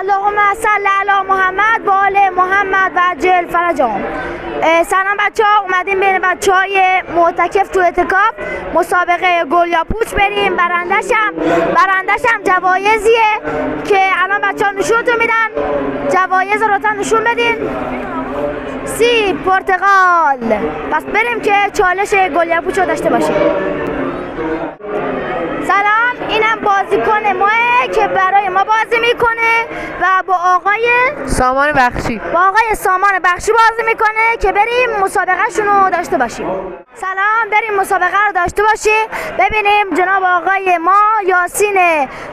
اللهم صل علی محمد و آل محمد و عجل فرجهم. سلام بچه ها، اومدیم بین بچه های معتکف تو اعتکاف مسابقه گل یا پوچ بریم. برندشم جوایزیه که الان بچه ها نشونتون میدن. جوایز رو تا نشون بدین. سیب، پرتقال. پس بریم که چالش گل یا پوچ رو داشته باشیم. سلام، اینم بازیکن ماه که برای ما بازی میکنه و با آقای سامان بخشی بازی میکنه که بریم مسابقه شونو داشته باشیم. سلام، بریم مسابقه رو داشته باشیم. ببینیم جناب آقای ما یاسین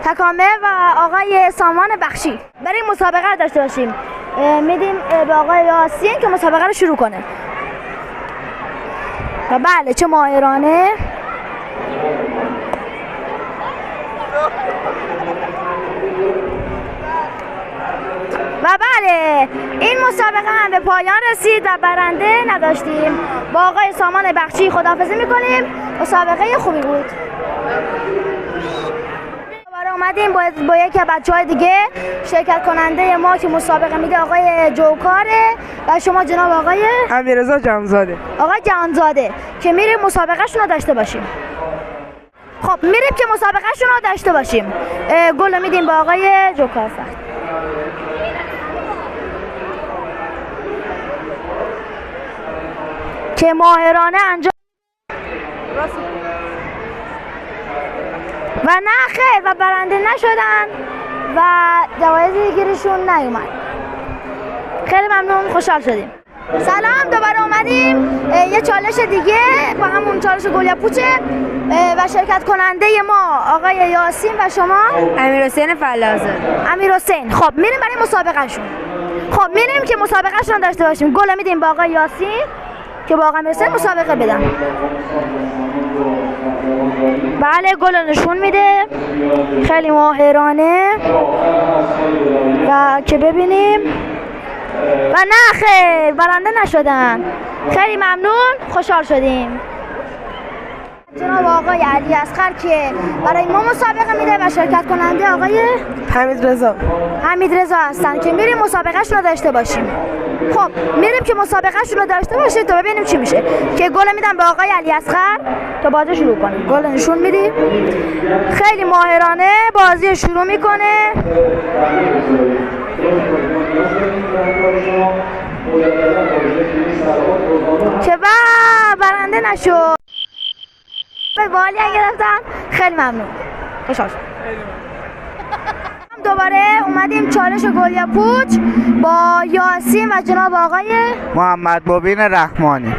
تکامل و آقای سامان بخشی. بریم مسابقه رو داشته باشیم. میدیم به آقای یاسین که مسابقه رو شروع کنه. و بله، چه ماهرانه. و بله، این مسابقه هم به پایان رسید و برنده نداشتیم. با آقای سامان بخشی خداحافظی میکنیم. مسابقه خوبی بود. دوباره اومدیم با یکی از بچه‌های دیگه. شرکت کننده ما که مسابقه میده آقای جوکاره و شما جناب آقای امیررضا جهانزاده. آقای جهانزاده که میریم مسابقه شون رو داشته باشیم. خب میریم که مسابقه شون رو داشته باشیم. گل رو میدیم با آقای جوکار که ماهرانه انجام و نه خیر و برنده نشدن و جوایز دیگرشون نیومد. خیلی ممنون، خوشحال شدیم. سلام، دوباره اومدیم یه چالش دیگه با همون چالش گل یا پوچه و شرکت کننده ما آقای یاسین و شما امیرحسین فلازه. امیرحسین. خب میریم برای مسابقه شون. خب میریم که مسابقه شون داشته باشیم. گل میدیم با آقای یاسین که با آقای امیرحسین مسابقه بدن. بله، گل نشون میده خیلی ماهرانه و که ببینیم و نه خیر، برنده نشدن. خیلی ممنون، خوشحال شدیم. جناب آقای علی اصغر که برای ما مسابقه میده و شرکت کننده آقای حمیدرضا هستن که میریم مسابقه شون رو داشته باشیم. خب میریم که مسابقه شون رو داشته باشیم تا ببینیم چی میشه. که گل میدم به آقای علی اصغر تا بازی شروع کنه. گل نشون میدیم خیلی ماهرانه بازی شروع میکنه که برنده نشد. به والی گرفتن. خیلی ممنون، خوشحال شدم. دوباره اومدیم چالش گل یا پوچ با یاسین و جناب آقای محمد مبین رحمانی.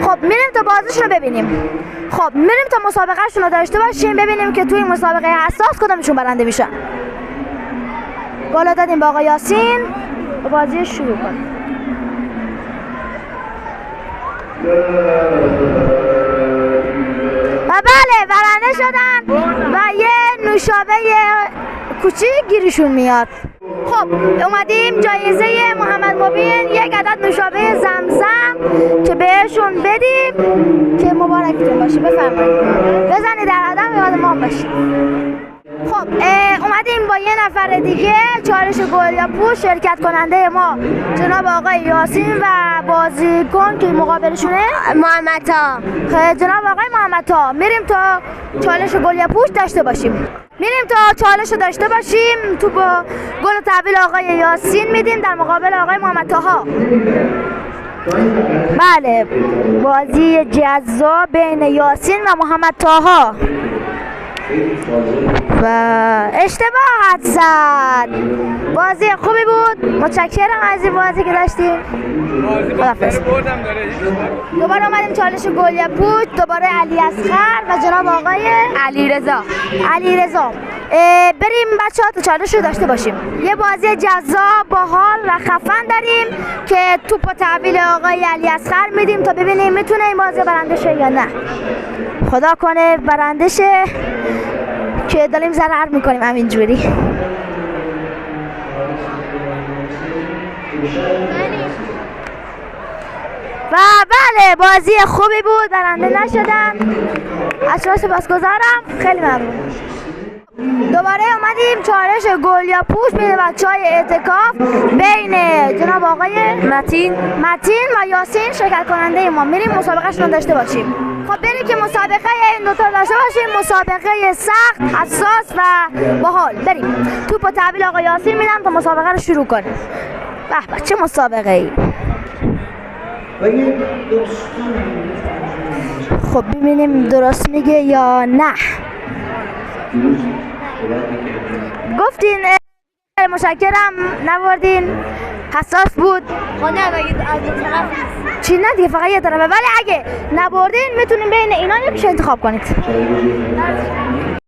خب میریم تا بازیشون رو ببینیم. خب میریم تا مسابقه شون رو داشته باشیم ببینیم که توی این مسابقه حساس کدومشون برنده میشن. گل دادیم با آقای یاسین و بازی شروع کنیم. و بله، برنده شدن و یه نوشابه کوچیک گیرشون میاد. خب اومدیم جایزه محمد مبین یک عدد نوشابه زمزم که بهشون بدیم که مبارکتون باشه. بفرمایید بزنید در عدم یاد ما باشید. خب اومدیم با یه نفر دیگه چالش گل یا پوچ شرکت کننده ما جناب آقای یاسین و بازیکن که مقابلشونه محمد تا. جناب آقای محمد تا. میریم تا چالش گل یا پوچ داشته باشیم. تو با گل تحویل آقای یاسین میدیم در مقابل آقای محمد طاها. بله، بازی جذاب بین یاسین و محمد طاها و اشتباه زد. بازی خوبی بود، متشکرم از این بازی که داشتیم. خداحافظ. دوباره اومدیم چالش گل یا پوچ، دوباره علی اصغر و جناب آقای علیرضا. بریم بچه ها تا چالش رو داشته باشیم. یه بازی جذاب باحال و خفن داریم که توپ و تحویل آقای علی اصغر میدیم تا ببینیم میتونه این بازی برنده شه یا نه. خدا کنه برنده شه که داریم ضرر میکنیم همینجوری. و بله، بازی خوبی بود، برنده نشدن. از شما سپاسگزارم، خیلی ممنون. دوباره اومدیم چالش گل یا پوش بین بچهای اعتکاف بین جناب آقای متین متین و یاسین شرکت کننده ما. میریم مسابقهشون رو داشته باشیم. خب بریم که مسابقه این دوتا داشته باشیم. مسابقه سخت، حساس و باحال. بریم. توپ و تحویل آقای یاسین میدم تا مسابقه رو شروع کنیم. به به چه مسابقه ای. خب ببینیم درست میگه یا نه. گفتین مشکرم نبردین، حساس بود. نه بگید از چی نه دیگه فقط یه طرفه، ولی اگه نبردین میتونین بین اینا یکیش انتخاب کنید.